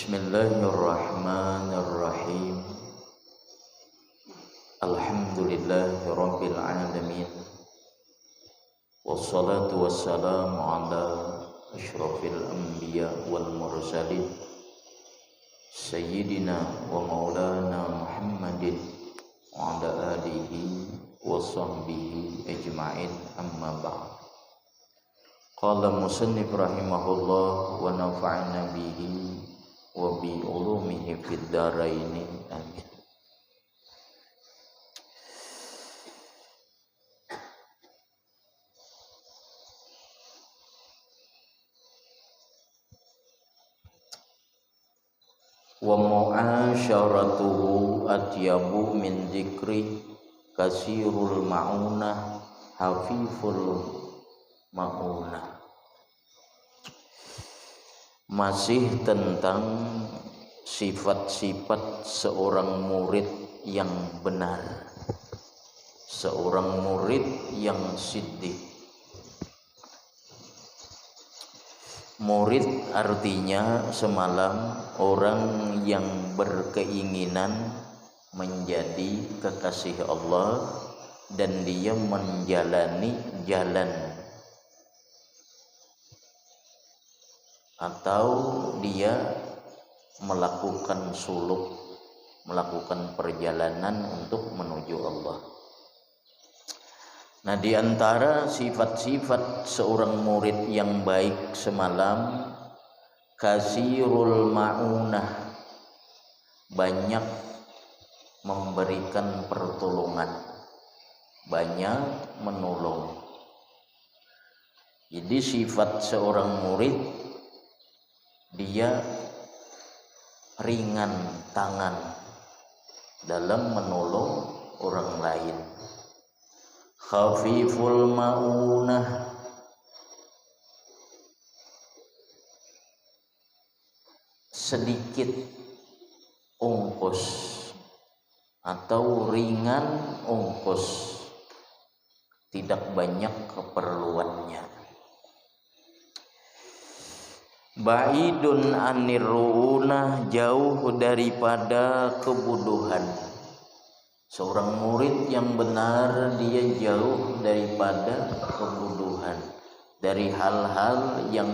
Bismillahirrahmanirrahim. Alhamdulillahirabbil alamin. Wassalatu wassalamu ala asyrafil anbiya wal mursalin Sayyidina wa maulana Muhammadin wa ala alihi wa sahbihi ajma'in, amma ba'd. Qala musannif rahimahullah wa nafa'ana bihi wa bi ulumihi fid dharaini, amin. Wa mu'asyaratuhu atyabu min dzikri kasirul ma'unah hafiful ma'unah. Masih tentang sifat-sifat seorang murid yang benar, seorang murid yang siddiq. Murid artinya semalam orang yang berkeinginan menjadi kekasih Allah dan dia menjalani jalan atau dia melakukan suluk, melakukan perjalanan untuk menuju Allah. Nah, di antara sifat-sifat seorang murid yang baik semalam, kasirul ma'unah, banyak memberikan pertolongan, banyak menolong. Jadi sifat seorang murid, dia ringan tangan dalam menolong orang lain. Khafiful ma'unah, sedikit ongkos atau ringan ongkos, tidak banyak keperluannya. Ba'idun anirru'unah, jauh daripada kebodohan. Seorang murid yang benar, dia jauh daripada kebodohan, dari hal-hal yang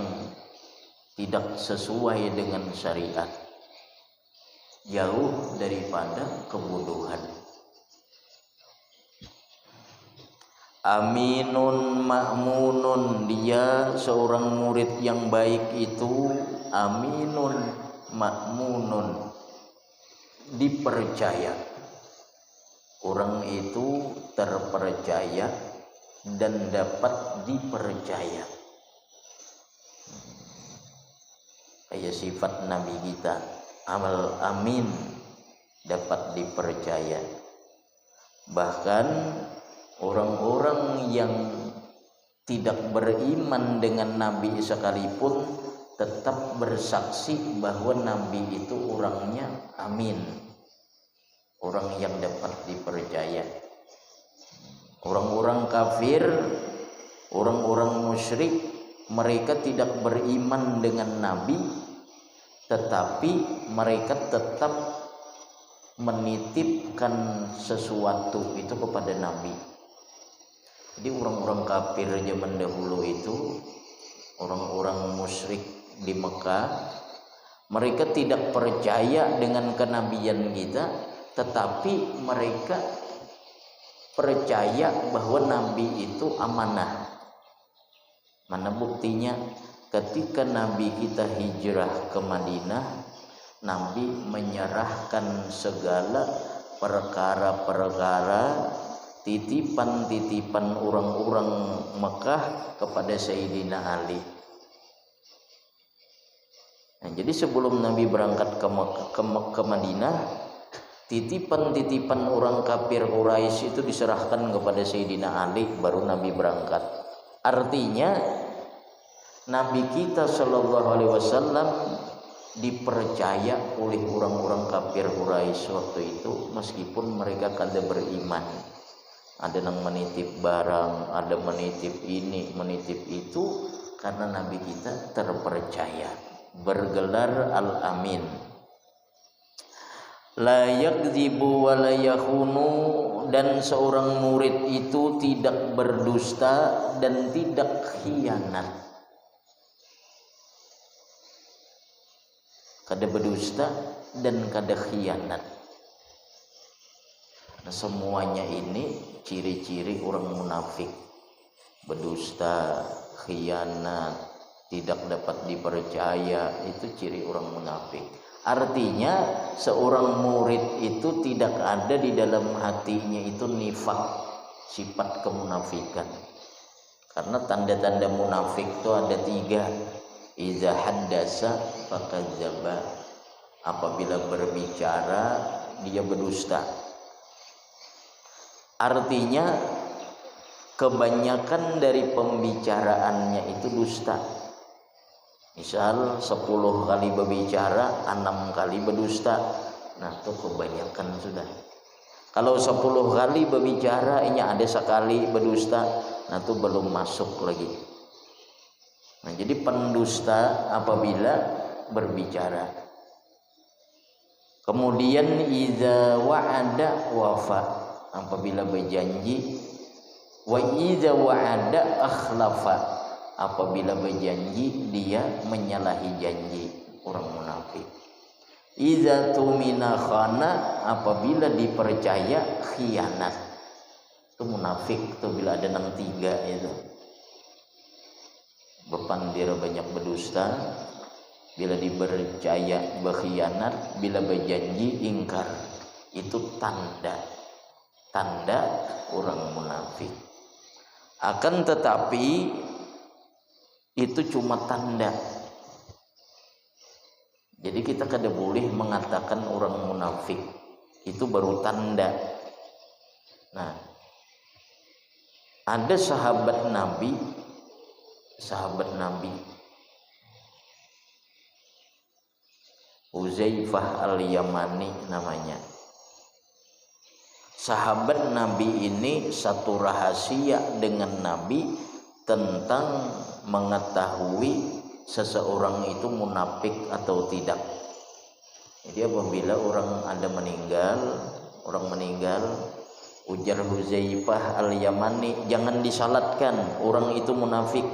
tidak sesuai dengan syariat, jauh daripada kebodohan. Aminun ma'munun, dia seorang murid yang baik itu aminun ma'munun, dipercaya. Orang itu terpercaya dan dapat dipercaya. Kayak sifat Nabi kita, amal amin, dapat dipercaya. Bahkan orang-orang yang tidak beriman dengan Nabi sekalipun tetap bersaksi bahwa Nabi itu orangnya amin, orang yang dapat dipercaya. Orang-orang kafir, orang-orang musyrik, mereka tidak beriman dengan Nabi, tetapi mereka tetap menitipkan sesuatu itu kepada Nabi. Jadi orang-orang kafir zaman dahulu itu, orang-orang musyrik di Mekah, mereka tidak percaya dengan kenabian kita, tetapi mereka percaya bahwa Nabi itu amanah. Mana buktinya? Ketika Nabi kita hijrah ke Madinah, Nabi menyerahkan segala perkara-perkara, titipan-titipan orang-orang Mekah kepada Sayyidina Ali. Nah, jadi sebelum Nabi berangkat ke Madinah, titipan-titipan orang kafir Quraisy itu diserahkan kepada Sayyidina Ali, baru Nabi berangkat. Artinya Nabi kita Shallallahu Alaihi Wasallam dipercaya oleh orang-orang kafir Quraisy waktu itu, meskipun mereka kada beriman. Ada yang menitip barang, ada menitip ini, menitip itu, karena Nabi kita terpercaya. bergelar al-amin. La yakdzibu wa la yakhunu, dan seorang murid itu tidak berdusta dan tidak khianat. Kada berdusta dan kada khianat. Nah, semuanya ini ciri-ciri orang munafik. Berdusta, khianat, tidak dapat dipercaya, itu ciri orang munafik. Artinya seorang murid itu tidak ada di dalam hatinya itu nifak, sifat kemunafikan. Karena tanda-tanda munafik itu ada 3. Iza haddasa fakadzdzaba, apabila berbicara dia berdusta. Artinya kebanyakan dari pembicaraannya itu dusta. Misal 10 kali berbicara, 6 kali berdusta. Nah, itu kebanyakan sudah. Kalau 10 kali berbicara, ini ada sekali berdusta, nah itu belum masuk lagi. Nah, jadi pendusta apabila berbicara. Kemudian idza wa'ada wafa, apabila berjanji. Wa idza wa'ada akhlafa, apabila berjanji dia menyalahi janji, orang munafik. Idza tumina khana, apabila dipercaya khianat. Itu munafik itu bila ada 3 itu. Berpandir banyak berdusta, bila dipercaya berkhianat, bila berjanji ingkar. Itu tanda orang munafik. Akan tetapi itu cuma tanda. Jadi kita kada boleh mengatakan orang munafik, itu baru tanda. Nah, ada sahabat Nabi Huzaifah al-Yamani namanya. Sahabat Nabi ini satu rahasia dengan Nabi tentang mengetahui seseorang itu munafik atau tidak. Jadi apabila orang meninggal, ujar Huzaifah al-Yamani, jangan disalatkan, orang itu munafik.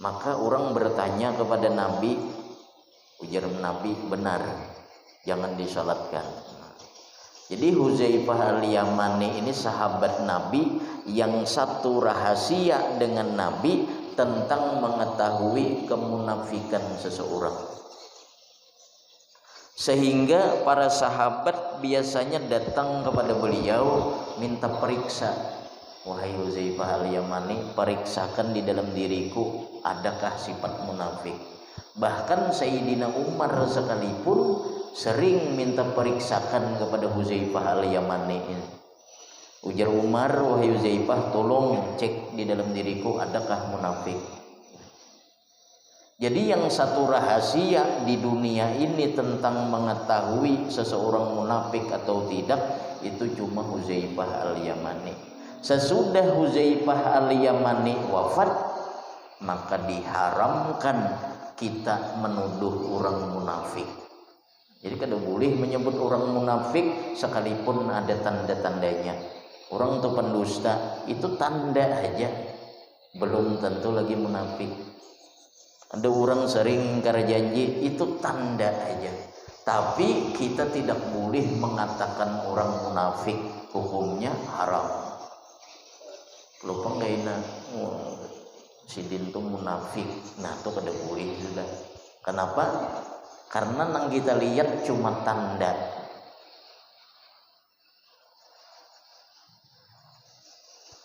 Maka orang bertanya kepada Nabi, ujar Nabi, benar, jangan disalatkan. Jadi Huzaifah al-Yamani ini sahabat Nabi yang satu rahasia dengan Nabi tentang mengetahui kemunafikan seseorang. Sehingga para sahabat biasanya datang kepada beliau minta periksa. Wahai Huzaifah al-Yamani, periksakan di dalam diriku adakah sifat munafik. Bahkan Sayyidina Umar sekalipun sering minta periksakan kepada Huzaifah al-Yamani ini. Ujar Umar, wahai Huzaifah, tolong cek di dalam diriku adakah munafik. Jadi yang satu rahasia di dunia ini tentang mengetahui seseorang munafik atau tidak, itu cuma Huzaifah al-Yamani. Sesudah Huzaifah al-Yamani wafat, maka diharamkan kita menuduh orang munafik. Jadi kada boleh menyebut orang munafik sekalipun ada tanda-tandanya. Orang itu pendusta, itu tanda aja, belum tentu lagi munafik. Ada orang sering ingkar janji, itu tanda aja. Tapi kita tidak boleh mengatakan orang munafik, hukumnya haram. Lupa nggak ini, si Din tuh munafik, nah itu kada boleh sudah. Kenapa? Karena yang kita lihat cuma tanda.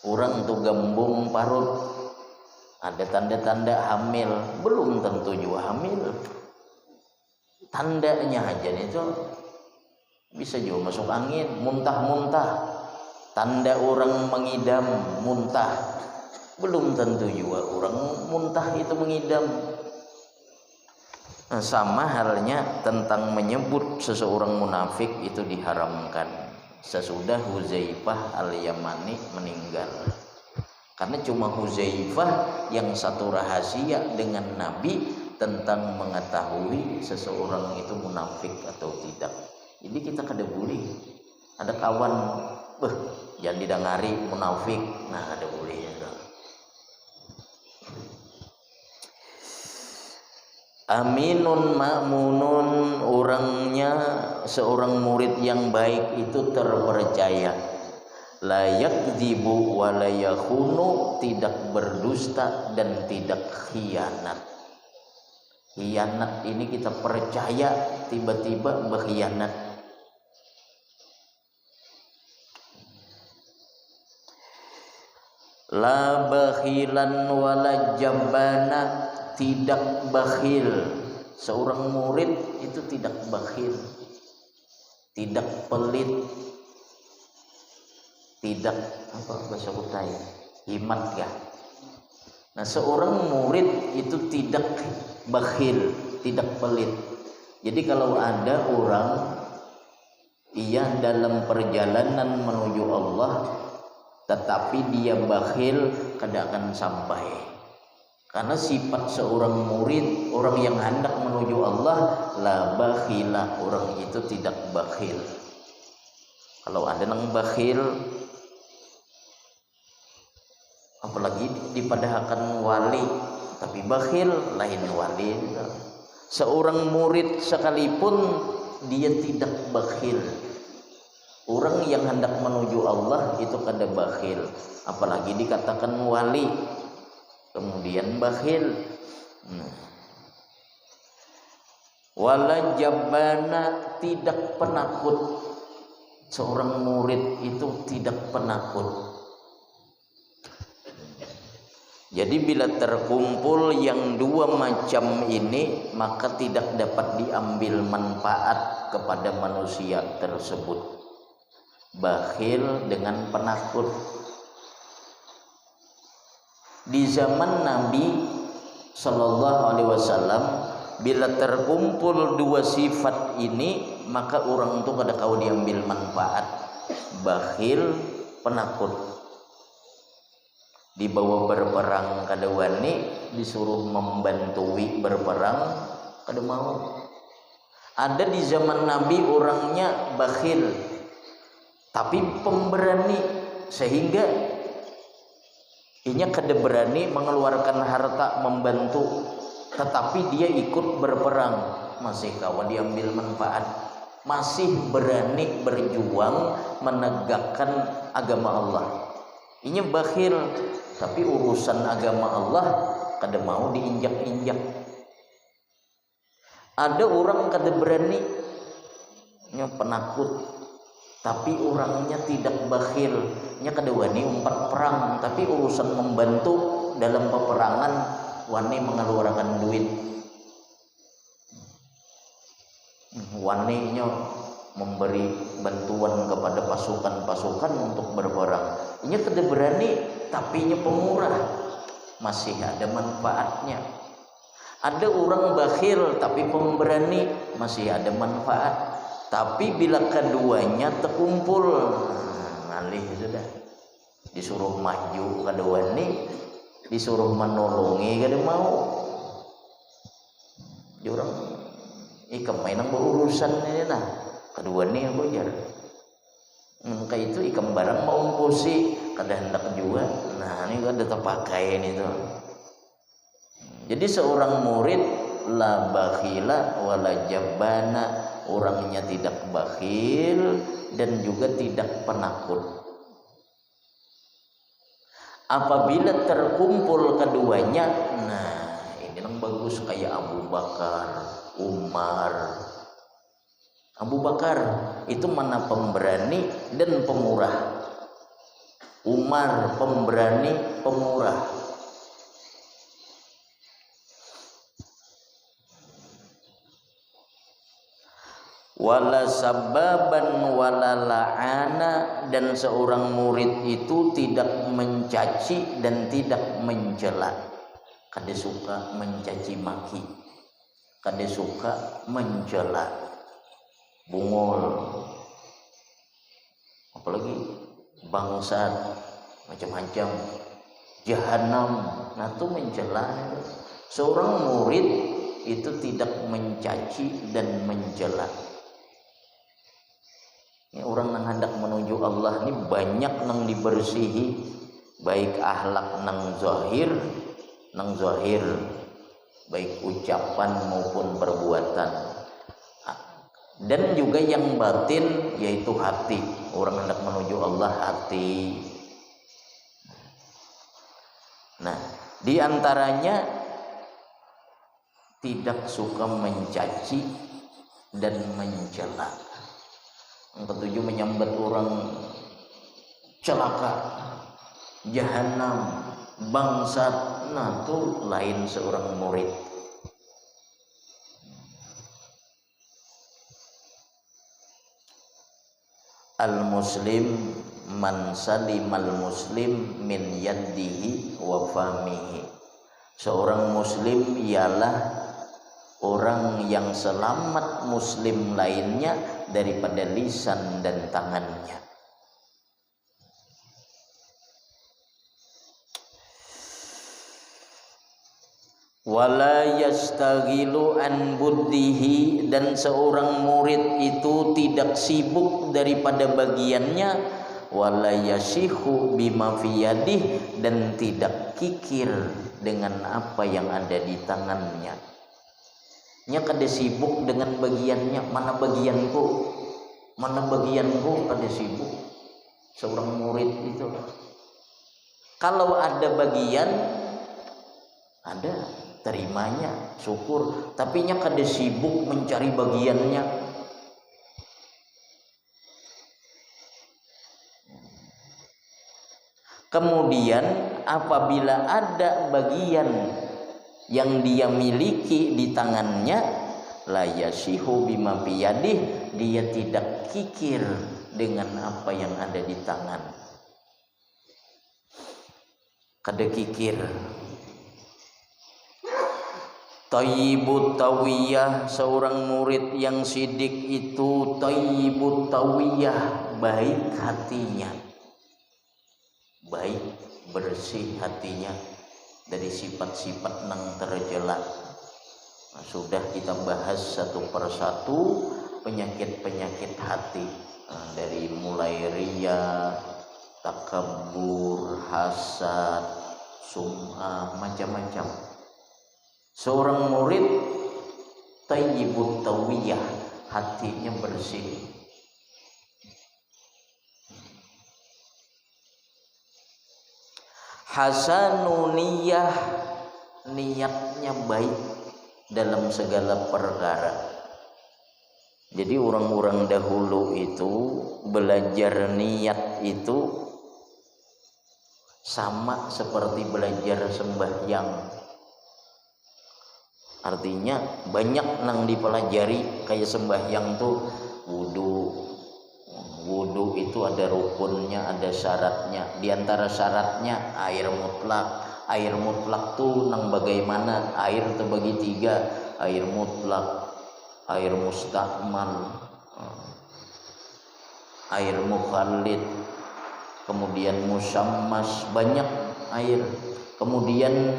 Orang tuh gembung parut, ada tanda-tanda hamil, belum tentu juga hamil. Tandanya aja itu bisa juga masuk angin, muntah-muntah. Tanda orang mengidam, muntah, belum tentu juga orang muntah itu mengidam. Nah, sama halnya tentang menyebut seseorang munafik itu diharamkan sesudah Huzaifah al-Yamani meninggal. Karena cuma Huzaifah yang satu rahasia dengan Nabi tentang mengetahui seseorang itu munafik atau tidak. Jadi kita kada boleh ada kawan, jangan didengari munafik, nah kada boleh. Aminun ma'munun, orangnya seorang murid yang baik itu terpercaya. La yakdzibu wa la yakhunu, tidak berdusta dan tidak khianat. Khianat ini kita percaya tiba-tiba berkhianat. La bakhilan wa la jabbana, tidak bakhil. Seorang murid itu tidak bakhil, tidak pelit, tidak apa bahasa kutaya, himat ya. Nah, seorang murid itu tidak bakhil, tidak pelit. Jadi kalau ada orang ia dalam perjalanan menuju Allah tetapi dia bakhil, kada akan sampai. Karena sifat seorang murid, orang yang hendak menuju Allah, la bakhila, orang itu tidak bakhil. Kalau ada yang bakhil, apalagi dipadahkan wali, tapi bakhil lain wali. Seorang murid sekalipun dia tidak bakhil. Orang yang hendak menuju Allah itu kada bakhil, apalagi dikatakan wali kemudian bakhil. Wala jabbana, tidak penakut. Seorang murid itu tidak penakut. Jadi bila terkumpul yang dua macam ini, maka tidak dapat diambil manfaat kepada manusia tersebut. Bakhil dengan penakut. Di zaman Nabi Sallallahu Alaihi Wasallam, bila terkumpul dua sifat ini, maka orang itu kada kau diambil manfaat. Bakhil, penakut. Dibawa berperang kada wani, disuruh membantui berperang kada mau. Ada di zaman Nabi orangnya bakhil tapi pemberani, sehingga inya kada berani mengeluarkan harta membantu, tetapi dia ikut berperang, masih kawan diambil manfaat, masih berani berjuang menegakkan agama Allah. Inya bakhil, tapi urusan agama Allah kada mau diinjak-injak. Ada orang kada berani, nya penakut, tapi orangnya tidak bakhil, nya kada wani umpat perang, tapi urusan membantu dalam peperangan wani mengeluarkan duit, wani nya memberi bantuan kepada pasukan-pasukan untuk berperang. Nya kada berani, tapi nya pemurah, masih ada manfaatnya. Ada orang bakhil tapi pemberani, masih ada manfaat. Tapi bila keduanya terkumpul, ngalih sudah. Disuruh maju kada wani, disuruh menolongi kada mau. Orang ikam mainan berurusan ini nah, kedua ni aku jar. Kayak itu ikam barang mau ungkusi kada hendak juga. Nah, ini kada terpakai ini tuh. Jadi seorang murid la bakhila wala jabbana, orangnya tidak bakhil dan juga tidak penakut. Apabila terkumpul keduanya, nah ini yang bagus, kayak Abu Bakar, Umar. Abu Bakar itu mana pemberani dan pemurah. Umar pemberani, pemurah. Wala sababan wala la'ana, dan seorang murid itu tidak mencaci dan tidak mencela. Kada suka mencaci maki, kada suka mencela, bungol, apalagi bangsat, macam-macam. jahanam. Nah itu mencela. Seorang murid itu tidak mencaci dan mencela. Ini orang yang hendak menuju Allah ini banyak nang dibersihi, baik akhlak nang zahir, baik ucapan maupun perbuatan, dan juga yang batin yaitu hati. Orang hendak menuju Allah hati. Nah, diantaranya tidak suka mencaci dan mencela. Yang ketujuh, menyambat orang celaka, jahanam, bangsat. Nah itu lain seorang murid. Al-muslim man salimal muslim min yadihi wa famihi. Seorang muslim ialah orang yang selamat muslim lainnya daripada lisan dan tangannya. Wala yastaghilu an buddihi, dan seorang murid itu tidak sibuk daripada bagiannya. Wala yashihu bima fi yadih, dan tidak kikir dengan apa yang ada di tangannya. Nya kada sibuk dengan bagiannya, mana bagianku kada sibuk. Seorang murid itu kalau ada bagian, ada terimanya, syukur, tapi nya kada sibuk mencari bagiannya. Kemudian apabila ada bagian yang dia miliki di tangannya, la yasihu bima biyadih, dia tidak kikir dengan apa yang ada di tangan. Kada kikir. Thayyibut tawiyah, seorang murid yang sidik itu thayyibut tawiyah, baik hatinya, baik bersih hatinya dari sifat-sifat nang tercela. Nah, sudah kita bahas satu persatu penyakit-penyakit hati, dari mulai riya, takabur, hasad, sum'ah, macam-macam. Seorang murid thayyibut tawiyah, hatinya bersih. Hasanuniyah, niatnya baik dalam segala perkara. Jadi orang-orang dahulu itu belajar niat itu sama seperti belajar sembahyang. Artinya banyak nang dipelajari, kayak sembahyang tuh wudu itu ada rukunnya, ada syaratnya. Di antara syaratnya air mutlak. Air mutlak tuh nang bagaimana? Air terbagi tiga, air mutlak, air mustakmal, air mukhallid, kemudian musammas, banyak air. Kemudian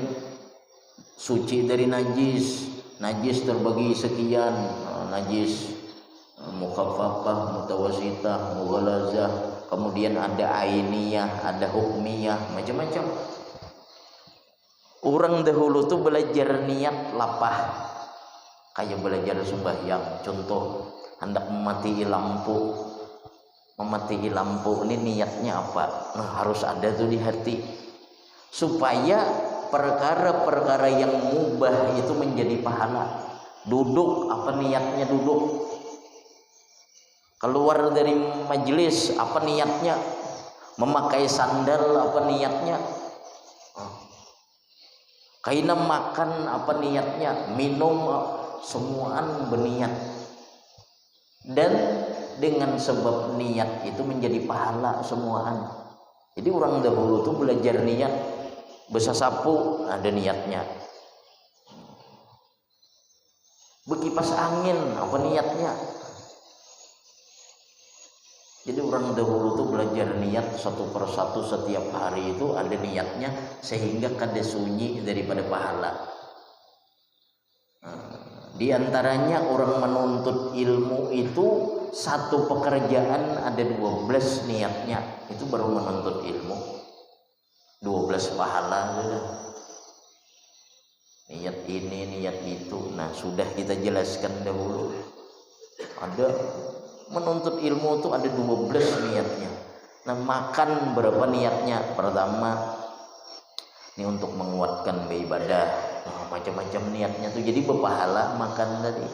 suci dari najis terbagi sekian, najis mukhaffafah, mutawasitah, mughalazah, kemudian ada ainiyah, ada hukmiyah, macam-macam. Orang dahulu tuh belajar niat lapah, kayak belajar sembahyang. Contoh, hendak mematikan lampu ini niatnya apa? Nah, harus ada tuh di hati, supaya perkara-perkara yang mubah itu menjadi pahala. Duduk, apa niatnya duduk? Keluar dari majelis, apa niatnya? Memakai sandal, apa niatnya? Kaina makan, apa niatnya? Minum, semuaan berniat. Dan dengan sebab niat itu menjadi pahala semuaan. Jadi orang dahulu tuh belajar niat. Bersasapu ada niatnya, berkipas angin apa niatnya, Jadi orang dahulu tuh belajar niat satu persatu setiap hari itu ada niatnya sehingga kada sunyi daripada pahala. Di antaranya orang menuntut ilmu itu satu pekerjaan ada 12 niatnya, itu baru menuntut ilmu. 12 pahala sudah. Niat ini, niat itu. Nah, sudah kita jelaskan dahulu. Ada menuntut ilmu itu ada 12 niatnya. Nah, makan berapa niatnya? Pertama, ini untuk menguatkan beribadah. Nah, macam-macam niatnya tuh jadi berpahala makan tadi.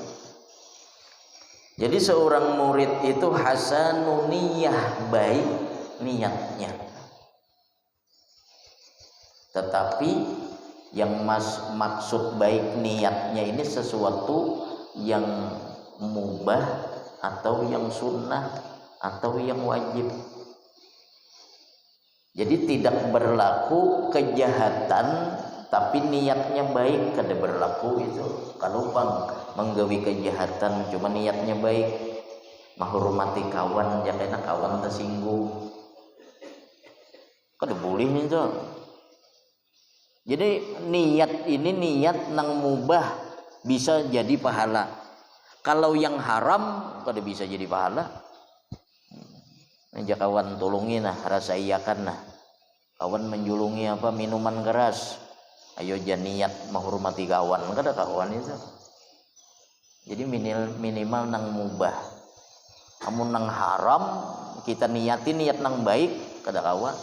Jadi seorang murid itu hasanuniyah, baik niatnya. Tetapi yang maksud baik niatnya ini sesuatu yang mubah atau yang sunnah atau yang wajib. Jadi tidak berlaku kejahatan tapi niatnya baik, kada berlaku itu. Kalau menggawi kejahatan cuma niatnya baik, menghormati kawan, ya kena kawan tersinggung, kada boleh itu. Jadi niat ini niat nang mubah bisa jadi pahala. Kalau yang haram kada bisa jadi pahala. Aja kawan tolongin nah, rasa iyakan nah. Kawan menjulungi apa minuman keras. Ayo jangan niat menghormati kawan, kada kawan itu. Jadi minimal nang mubah. Amun nang haram kita niati niat nang baik kada kawan.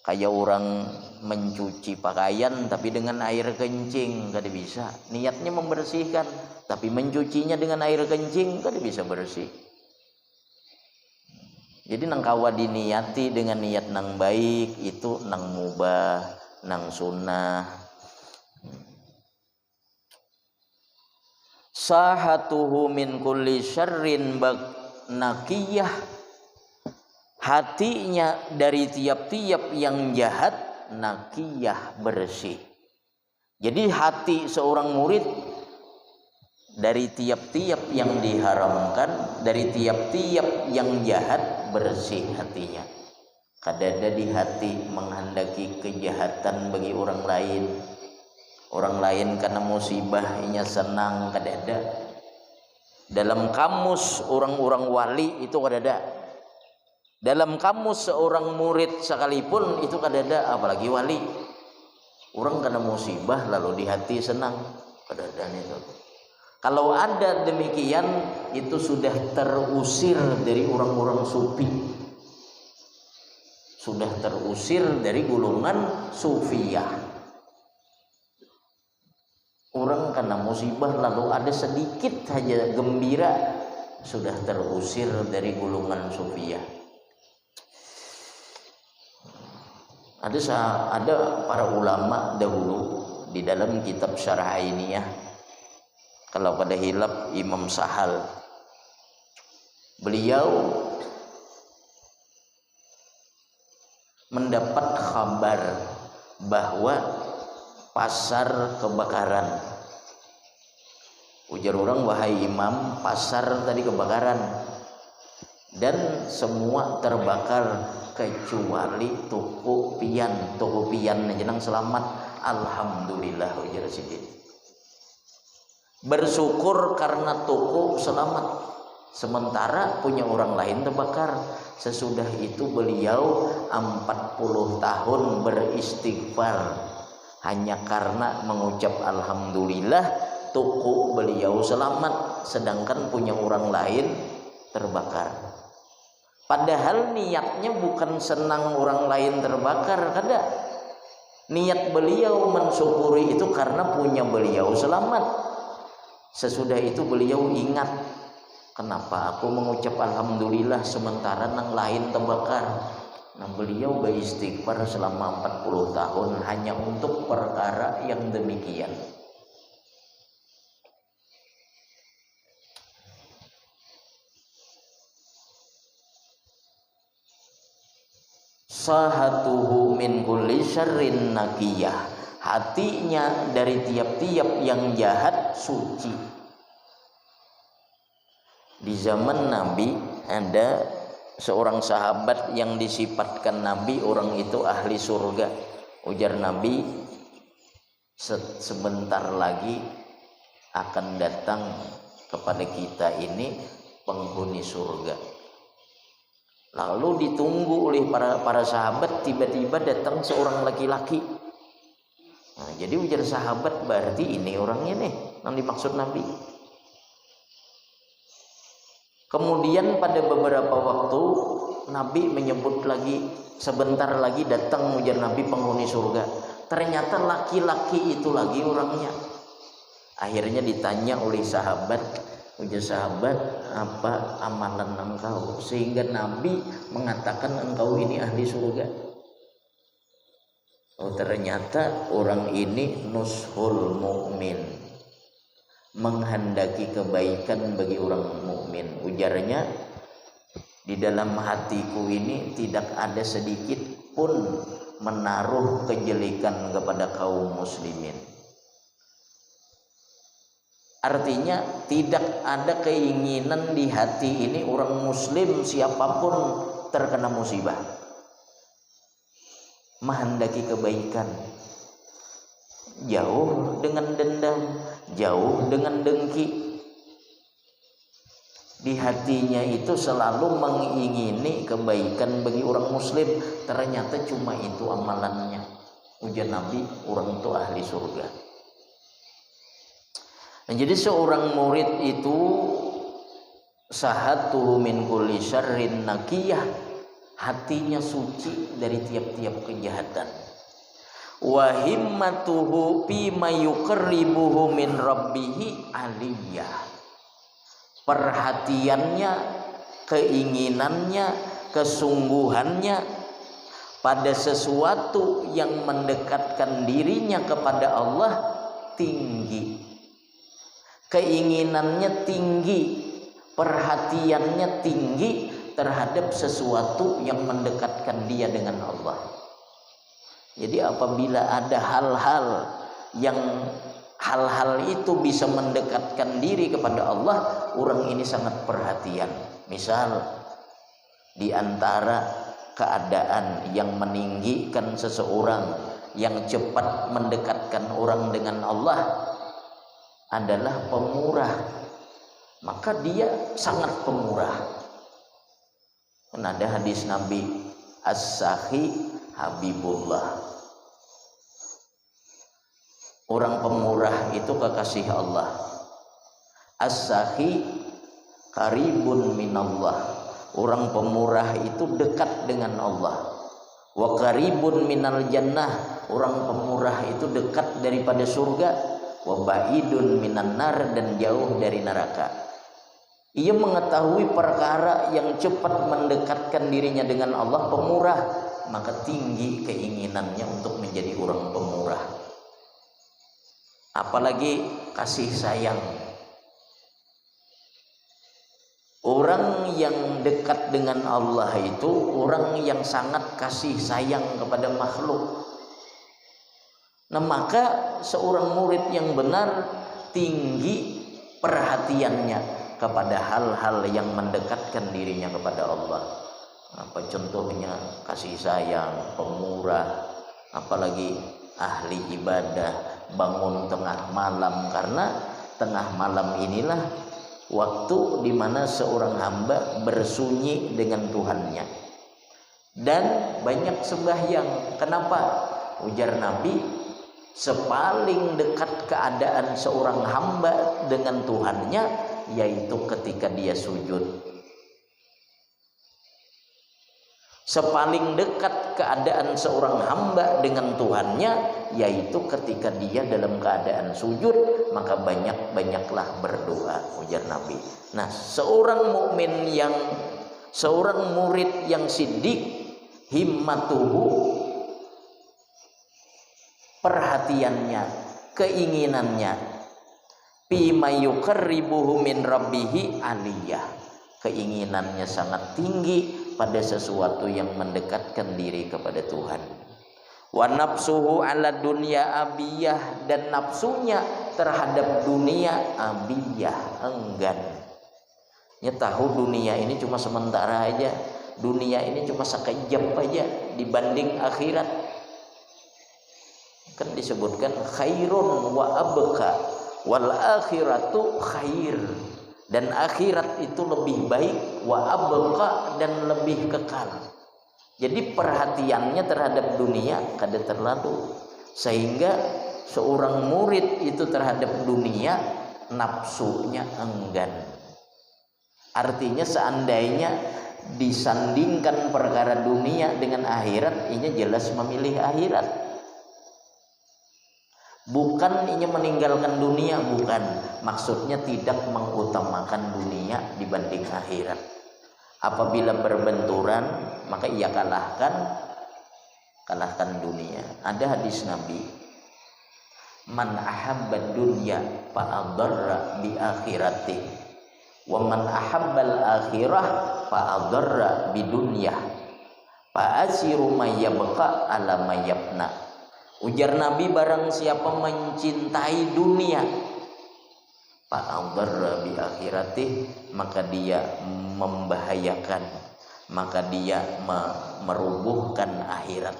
Kayak orang mencuci pakaian tapi dengan air kencing kada bisa. Niatnya membersihkan tapi mencucinya dengan air kencing kada bisa bersih. Jadi nang kawa diniati dengan niat nang baik itu nang mubah, nang sunnah. Sahatuhu min kulli syarrin nakiyah, hatinya dari tiap-tiap yang jahat nakiyah, bersih. Jadi hati seorang murid dari tiap-tiap yang diharamkan, dari tiap-tiap yang jahat, bersih hatinya. Kadada di hati menghendaki kejahatan bagi orang lain. Orang lain karena musibah inya senang, kadada. Dalam kamus orang-orang wali itu kadada. Dalam kamus seorang murid sekalipun itu kadada, apalagi wali. Orang kena musibah lalu di hati senang, kadada itu. Kalau ada demikian itu sudah terusir dari orang-orang sufi. Sudah terusir dari golongan sufiyah. Orang kena musibah lalu ada sedikit saja gembira, sudah terusir dari golongan sufiyah. Ada para ulama dahulu di dalam kitab Syarah Ainiyah, kalau pada hilaf Imam Sahal, beliau mendapat kabar bahwa pasar kebakaran. Ujar orang, wahai imam, pasar tadi kebakaran dan semua terbakar kecuali toko pian jenang selamat. Alhamdulillah, ujar sidin. Bersyukur karena toko selamat, sementara punya orang lain terbakar. Sesudah itu beliau 40 tahun beristighfar hanya karena mengucap alhamdulillah toko beliau selamat, sedangkan punya orang lain terbakar. Padahal niatnya bukan senang orang lain terbakar, kada. Niat beliau mensyukuri itu karena punya beliau selamat. Sesudah itu beliau ingat, kenapa aku mengucap alhamdulillah sementara nang lain terbakar. Nah, beliau beristighfar selama 40 tahun hanya untuk perkara yang demikian. Sahatuhu min kulli syarrin nakiyah, hatinya dari tiap-tiap yang jahat suci. Di zaman Nabi ada seorang sahabat yang disifatkan Nabi orang itu ahli surga. Ujar Nabi, sebentar lagi akan datang kepada kita ini penghuni surga. Lalu ditunggu oleh para sahabat, tiba-tiba datang seorang laki-laki. Nah, jadi ujar sahabat, berarti ini orangnya nih yang dimaksud Nabi. Kemudian pada beberapa waktu Nabi menyebut lagi, sebentar lagi datang ujar Nabi penghuni surga. Ternyata laki-laki itu lagi orangnya. Akhirnya ditanya oleh sahabat, ujar sahabat, apa amalan engkau sehingga Nabi mengatakan engkau ini ahli surga? Oh, ternyata orang ini nushul mukmin, menghendaki kebaikan bagi orang mukmin. Ujarnya, di dalam hatiku ini tidak ada sedikit pun menaruh kejelekan kepada kaum muslimin. Artinya tidak ada keinginan di hati ini orang muslim siapapun terkena musibah, menghendaki kebaikan, jauh dengan dendam, jauh dengan dengki. Di hatinya itu selalu mengingini kebaikan bagi orang muslim. Ternyata cuma itu amalannya. Ujar Nabi, orang itu ahli surga. Nah, jadi seorang murid itu sahatuhu min kulli syarrin naqiyah, hatinya suci dari tiap-tiap kejahatan. Wa himmatuhu fima yuqarribuhu min rabbih aliyah, perhatiannya, keinginannya, kesungguhannya pada sesuatu yang mendekatkan dirinya kepada Allah tinggi. Keinginannya tinggi, perhatiannya tinggi terhadap sesuatu yang mendekatkan dia dengan Allah. Jadi apabila ada hal-hal itu bisa mendekatkan diri kepada Allah, orang ini sangat perhatian. Misal di antara keadaan yang meninggikan seseorang, yang cepat mendekatkan orang dengan Allah adalah pemurah, maka dia sangat pemurah. Ada hadis Nabi, as-sakhi habibullah, orang pemurah itu kekasih Allah. As-sakhi qaribun minallah, orang pemurah itu dekat dengan Allah. Wa qaribun minal jannah, orang pemurah itu dekat daripada surga. Wa ba'idun minan nar, dan jauh dari neraka. Ia mengetahui perkara yang cepat mendekatkan dirinya dengan Allah, pemurah, maka tinggi keinginannya untuk menjadi orang pemurah. Apalagi kasih sayang. Orang yang dekat dengan Allah itu orang yang sangat kasih sayang kepada makhluk. Nah, maka seorang murid yang benar tinggi perhatiannya kepada hal-hal yang mendekatkan dirinya kepada Allah. Apa contohnya? Kasih sayang, pemurah, apalagi ahli ibadah, bangun tengah malam, karena tengah malam inilah waktu di mana seorang hamba bersunyi dengan Tuhannya dan banyak sembahyang. Kenapa? Ujar Nabi, sepaling dekat keadaan seorang hamba dengan Tuhannya yaitu ketika dia sujud. Sepaling dekat keadaan seorang hamba dengan Tuhannya yaitu ketika dia dalam keadaan sujud, maka banyak-banyaklah berdoa, ujar Nabi. Nah, seorang murid yang siddiq, himmatuhu, perhatiannya, keinginannya, bima yuqarribuhu min rabbih aliyah, keinginannya sangat tinggi pada sesuatu yang mendekatkan diri kepada Tuhan. Wa nafsuhu ala dunya abiyah, dan nafsunya terhadap dunia abiyah, enggan. Ya, tahu dunia ini cuma sementara aja, dunia ini cuma sekejap aja dibanding akhirat. Kan disebutkan khairun wa abqa wal akhiratu khair, dan akhirat itu lebih baik, wa abqa dan lebih kekal. Jadi perhatiannya terhadap dunia kada terlalu, sehingga seorang murid itu terhadap dunia nafsunya enggan. Artinya seandainya disandingkan perkara dunia dengan akhirat, ini jelas memilih akhirat. Bukan ini meninggalkan dunia, bukan. Maksudnya tidak mengutamakan dunia dibanding akhirat. Apabila berbenturan, maka ia kalahkan dunia. Ada hadis Nabi, man ahabba dunya fa'adarra bi akhirati, wa man ahabbal akhirah fa'adarra bi dunyah, fa'asiru may yabqa ala may yabna. Ujar Nabi, barang siapa mencintai dunia, fa'adarra bi akhirati, maka dia membahayakan, maka dia merubuhkan akhirat.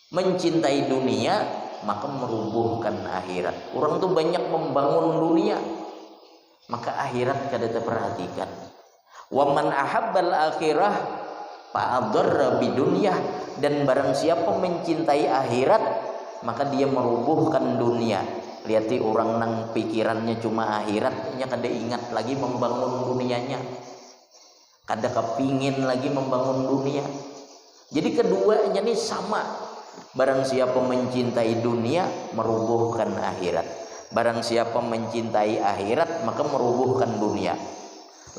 Mencintai dunia maka merubuhkan akhirat. Orang tuh banyak membangun dunia, maka akhirat kada terperhatikan. Wa man ahabbal akhirah fa'adarra bidunyah, dan barang siapa mencintai akhirat maka dia merubuhkan dunia. Lihat orang nang pikirannya cuma akhiratnya, kada ingat lagi membangun dunianya, kada kepingin lagi membangun dunia. Jadi keduanya ini sama. Barang siapa mencintai dunia merubuhkan akhirat, barang siapa mencintai akhirat maka merubuhkan dunia.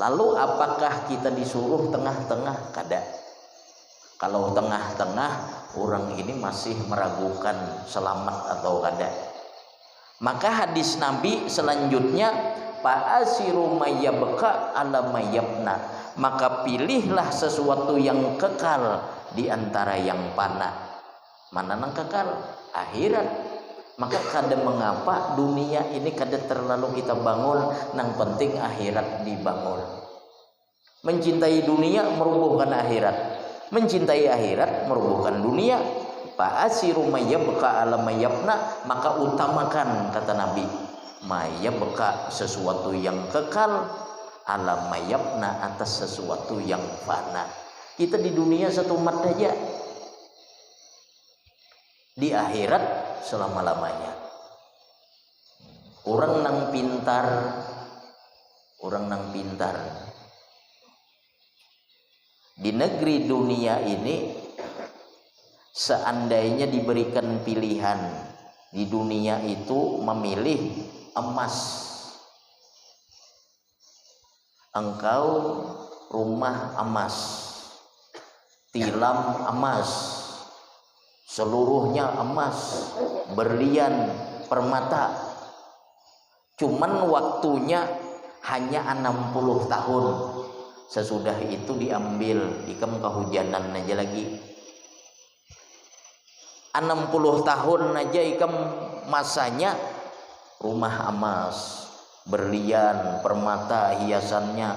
Lalu apakah kita disuruh tengah-tengah? Kada. Kalau tengah-tengah, orang ini masih meragukan selamat atau kada. Maka hadis Nabi selanjutnya, fa'asiru may yabqa ala may yabna, maka pilihlah sesuatu yang kekal di antara yang fana. Mana nang kekal? Akhirat. Maka kada mengapa dunia ini kada terlalu kita bangun, nang penting akhirat dibangun. Mencintai dunia merubuhkan akhirat, mencintai akhirat merubuhkan dunia. Fa'asiru may yabqa ala may yabna, maka utamakan, kata Nabi, may yabqa, sesuatu yang kekal, ala may yabna, atas sesuatu yang fana. Kita di dunia satu mat saja, di akhirat selama-lamanya. Orang nang pintar di negeri dunia ini, seandainya diberikan pilihan di dunia itu memilih emas, engkau rumah emas, tilam emas, seluruhnya emas, berlian, permata, cuman waktunya hanya 60 tahun. Sesudah itu diambil, ikam kehujanan aja lagi. 60 tahun aja ikam masanya rumah emas, berlian, permata, hiasannya,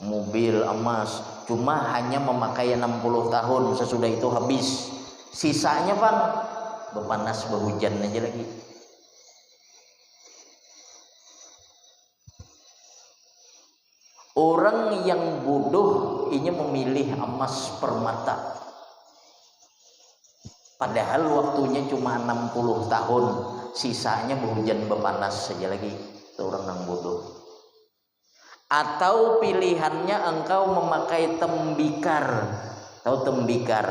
mobil emas, cuma hanya memakai 60 tahun. Sesudah itu habis. Sisanya bang, berpanas berhujan aja lagi. Orang yang bodoh ini memilih emas permata, padahal waktunya cuma 60 tahun, sisanya berhujan berpanas saja lagi. Itu orang yang bodoh. Atau pilihannya engkau memakai tembikar. Tahu tembikar?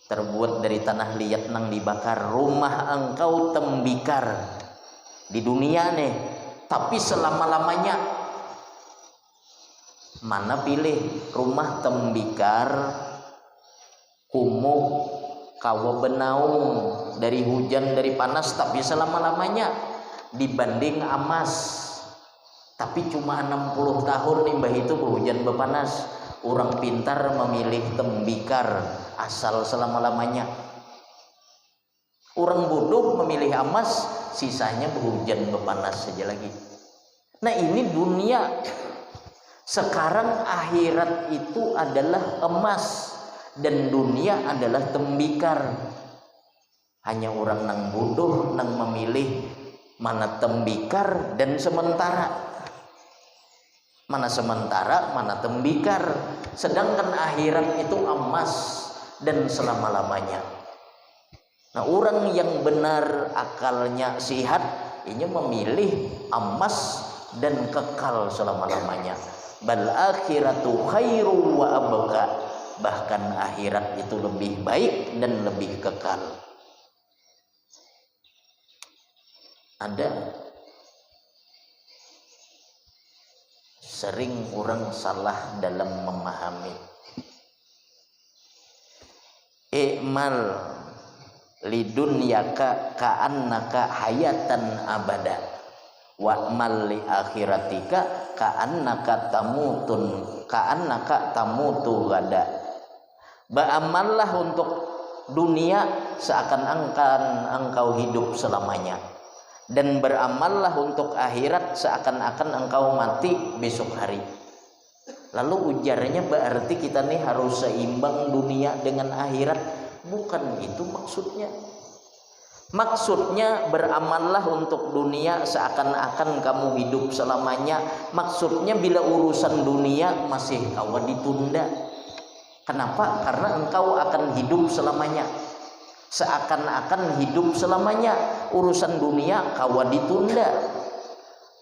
Terbuat dari tanah liat nang dibakar. Rumah engkau tembikar di dunia nih, tapi selama-lamanya. Mana pilih? Rumah tembikar, kumuh, kawa benaung, dari hujan, dari panas, tapi selama-lamanya, dibanding emas, tapi cuma 60 tahun limbah itu berhujan berpanas. Orang pintar memilih tembikar, asal selama-lamanya. Orang bodoh memilih emas, sisanya berhujan berpanas saja lagi. Nah ini dunia. Sekarang akhirat itu adalah emas dan dunia adalah tembikar. Hanya orang nang bodoh nang memilih mana tembikar dan sementara, mana sementara, mana tembikar. Sedangkan akhirat itu emas dan selama-lamanya. Nah, orang yang benar akalnya sihat ini memilih emas dan kekal selama-lamanya. Bal akhiratu khairu wa abqa. Bahkan akhirat itu lebih baik dan lebih kekal. Ada sering orang salah dalam memahami. I'mal lidunyaka ka'annaka hayatan abada wa'mal li akhiratika ka'annaka tamutu gada. Beramallah untuk dunia seakan-akan engkau hidup selamanya, dan beramallah untuk akhirat seakan-akan engkau mati besok hari. Lalu ujarnya berarti kita nih harus seimbang dunia dengan akhirat. Bukan itu maksudnya. Maksudnya beramallah untuk dunia seakan-akan kamu hidup selamanya. Maksudnya bila urusan dunia masih kau ditunda. Kenapa? Karena engkau akan hidup selamanya. Seakan-akan hidup selamanya. Urusan dunia kau ditunda.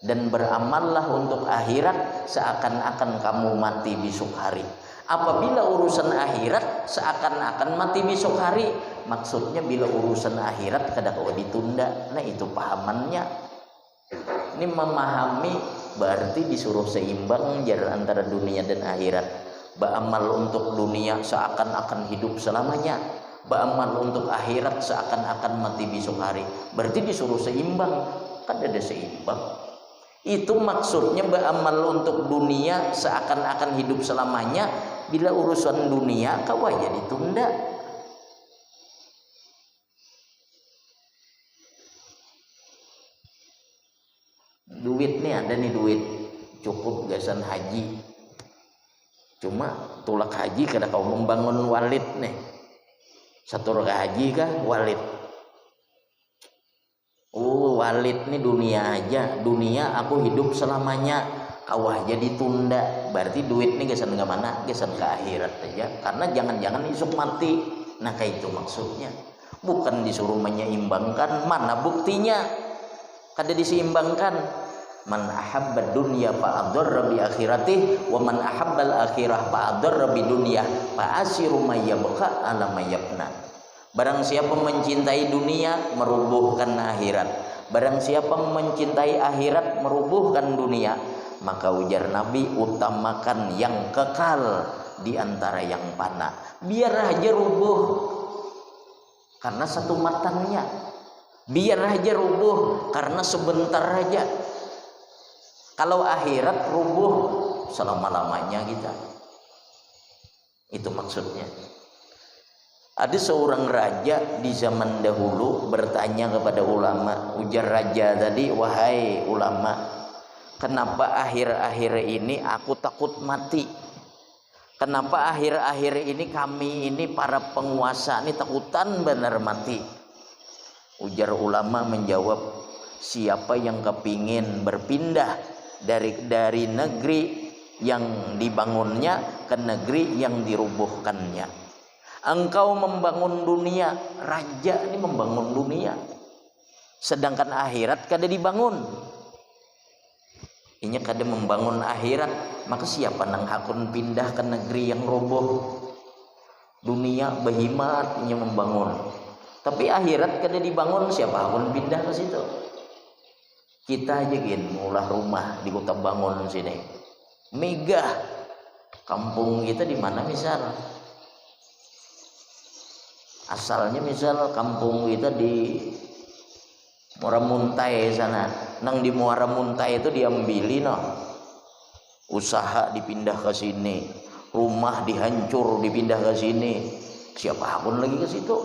Dan beramallah untuk akhirat seakan-akan kamu mati besok hari. Apabila urusan akhirat seakan-akan mati besok hari, maksudnya bila urusan akhirat kada kau ditunda. Nah, itu pahamannya. Ini memahami berarti disuruh seimbang jarak antara dunia dan akhirat. Beramal untuk dunia seakan-akan hidup selamanya, beramal untuk akhirat seakan-akan mati besok hari. Berarti disuruh seimbang. Kan ada seimbang. Itu maksudnya beramal untuk dunia seakan-akan hidup selamanya. Bila urusan dunia kau aja ditunda. Duit nih ada nih, duit cukup gasan haji. Cuma tulak haji kada kau membangun walid nih. Satu raka haji kah walid. Walid nih dunia aja, dunia aku hidup selamanya, kau aja ditunda. Berarti duit nih gesan ke mana? Gesan ke akhirat aja. Karena jangan-jangan isuk mati. Nah, kayak itu maksudnya. Bukan disuruh menyeimbangkan. Mana buktinya? Kada diseimbangkan. Man ahabba dunya fa'adarra bi akhiratih wa man ahabbal akhirah fa'adarra bi dunya fa'asiru may yabqa ala may yabna. Barang siapa mencintai dunia merubuhkan akhirat. Barang siapa mencintai akhirat merubuhkan dunia. Maka ujar Nabi, utamakan yang kekal di antara yang fana. Biar aja rubuh karena satu matangnya. Biar aja rubuh karena sebentar aja. Kalau akhirat rubuh selama-lamanya kita. Itu maksudnya. Ada seorang raja di zaman dahulu bertanya kepada ulama. Ujar raja tadi, wahai ulama, kenapa akhir-akhir ini aku takut mati? Kenapa akhir-akhir ini kami ini para penguasa ini takutan benar mati? Ujar ulama menjawab, siapa yang kepingin berpindah dari negeri yang dibangunnya ke negeri yang dirubuhkannya. Engkau membangun dunia, raja ini membangun dunia, sedangkan akhirat kada dibangun. Inya kada membangun akhirat, maka siapa nang hakun pindah ke negeri yang roboh? Dunia behimat inya membangun, tapi akhirat kada dibangun, siapa hakun pindah ke situ? Kita aja gin mulah rumah di kota bangun sini, megah. Kampung kita di mana misal? Asalnya misal kampung kita di Muara Muntai sana. Nang di Muara Muntai itu diambili no. Usaha dipindah ke sini, rumah dihancur dipindah ke sini. Siapa pun lagi ke situ?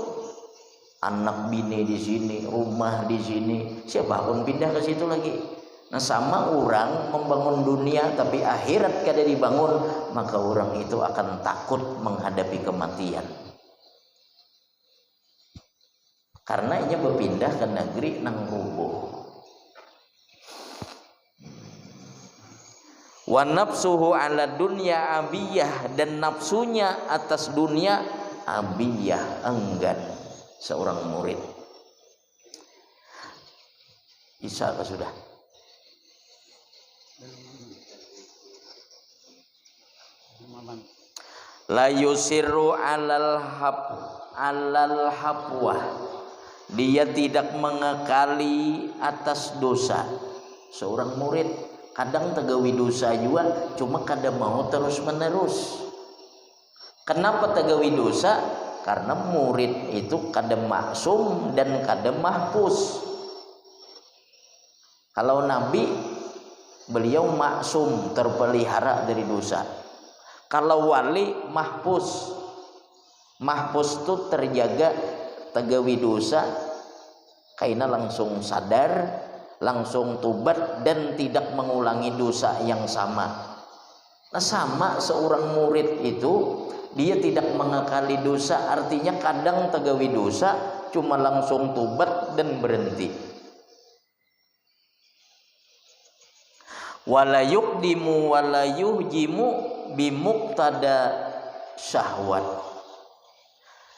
Anak bini di sini, rumah di sini. Siapa pun pindah ke situ lagi. Nah sama orang membangun dunia tapi akhirat kada dibangun, maka orang itu akan takut menghadapi kematian. Karena ia berpindah ke negeri nang rubuh. Wa nafsuhu ala dunya abiyah, dan nafsunya atas dunia abiyah, enggan. Seorang murid. Isa kah sudah? La yusirru alal hapwah, dia tidak mengekali atas dosa. Seorang murid kadang tegawi dosa juga, cuma kadang mau terus menerus. Kenapa tegawi dosa? Karena murid itu kadang maksum dan kadang mahfuz. Kalau Nabi, beliau maksum, terpelihara dari dosa. Kalau wali mahfuz, mahfuz itu terjaga tegawi dosa, kaina langsung sadar, langsung tobat dan tidak mengulangi dosa yang sama. Nah sama seorang murid itu, dia tidak mengekali dosa, artinya kadang tegawi dosa cuma langsung tobat dan berhenti. Wala yuqdimu wala yuhjimu bimuqtada syahwat.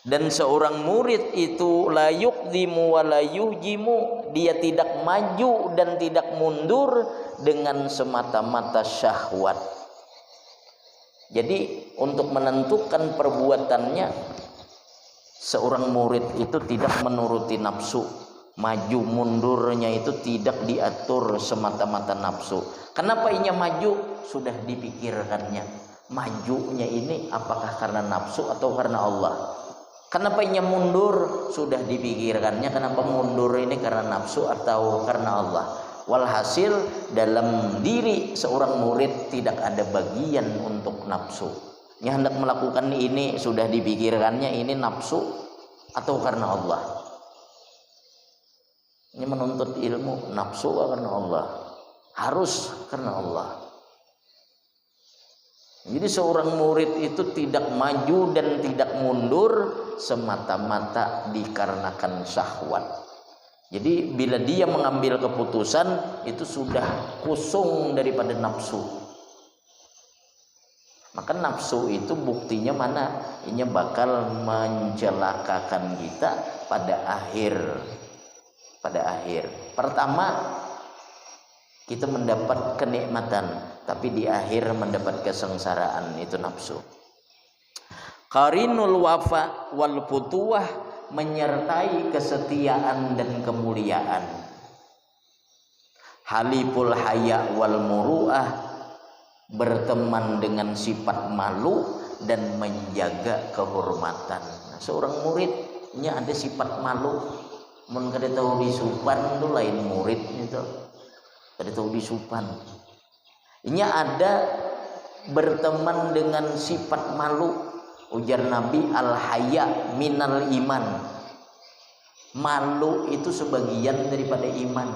Dan seorang murid itu la yuqdimu wala yuhjimu, dia tidak maju dan tidak mundur dengan semata-mata syahwat. Jadi untuk menentukan perbuatannya, seorang murid itu tidak menuruti nafsu. Maju mundurnya itu tidak diatur semata-mata nafsu. Kenapa inya maju? Sudah dipikirkannya. Majunya ini apakah karena nafsu atau karena Allah? Kenapa inya mundur? Sudah dipikirkannya. Kenapa mundur ini karena nafsu atau karena Allah? Walhasil dalam diri seorang murid tidak ada bagian untuk nafsu. Yang hendak melakukan ini sudah dipikirkannya, ini nafsu atau karena Allah. Ini menuntut ilmu, nafsu karena Allah, harus karena Allah. Jadi seorang murid itu tidak maju dan tidak mundur semata-mata dikarenakan syahwat. Jadi bila dia mengambil keputusan itu sudah kosong daripada nafsu. Maka nafsu itu buktinya mana? Ini bakal mencelakakan kita pada akhir. Pertama, kita mendapat kenikmatan, tapi di akhir mendapat kesengsaraan, itu nafsu. Qarinul wafa wal futuwah, menyertai kesetiaan dan kemuliaan. Haliful haya wal muru'ah, berteman dengan sifat malu dan menjaga kehormatan. Nah, seorang muridnya ada sifat malu. Mun kada tahu disupan itu lain murid itu. Kada tahu disupan. Ini ada berteman dengan sifat malu. Ujar Nabi, al-haya minal iman. Malu itu sebagian daripada iman.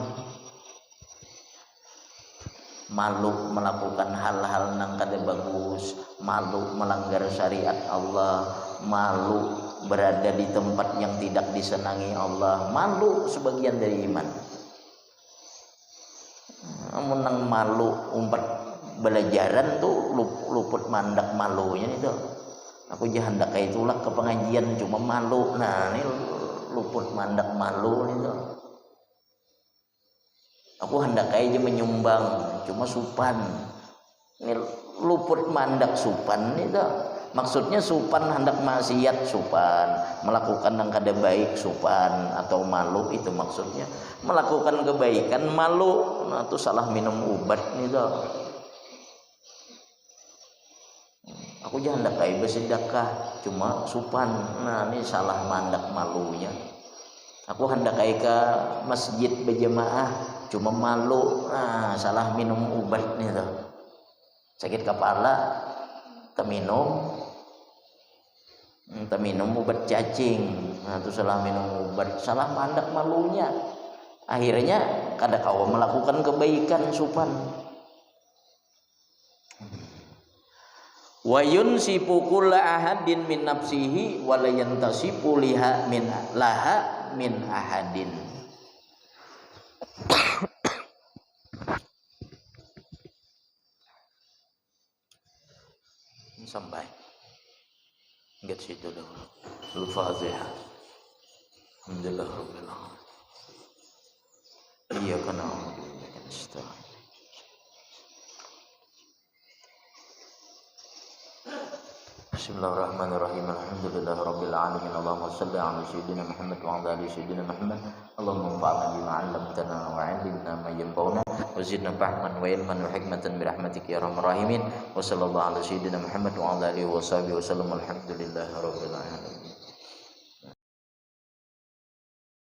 Malu melakukan hal-hal yang kada bagus, malu melanggar syariat Allah, malu berada di tempat yang tidak disenangi Allah, malu sebagian dari iman. Menang malu umpat belajaran tuh luput mandak malunya itu. Aku jahandak kayak itulah ke pengajian cuma malu. Nah ini luput mandak malu itu. Aku hendak aja menyumbang cuma supan. Ini luput mandak supan itu. Maksudnya supan hendak maksiat supan, melakukan yang kada baik supan, atau malu itu maksudnya. Melakukan kebaikan malu, nah itu salah minum obat itu. Aku jangan hendak kayak bersedekah cuma supan. Nah ini salah mandak malunya. Aku hendak kayak ke masjid berjamaah cuma malu, nah salah minum obat nih tuh. Sakit kepala teminum obat cacing, nah itu salah minum obat, salah mandak malunya. Akhirnya kada kawa melakukan kebaikan supan. Wa yunsifu kulla ahadin min nafsihi wa la yantasifu liha min laha min ahadin. Sampai enggak situ dulu. Al-Fatihah. Alhamdulillah rabbil alamin. Iyyaka na'budu wa iyyaka nasta'in. Bismillahirrahmanirrahim. Alhamdulillah rabbil alamin. Allahumma shalli ala sayyidina Muhammad wa ala ali sayyidina Muhammad. Allahumma anfa'na bima 'allamtana wa 'allimna ma yanfa'una wa zidna fahman wa ilman wa hikmatan bi rahmatika ya arhamar rahimin. Wa sallallahu ala sayyidina Muhammad wa ala alihi wa sahbihi wa sallam. Alhamdulillahi rabbil alamin.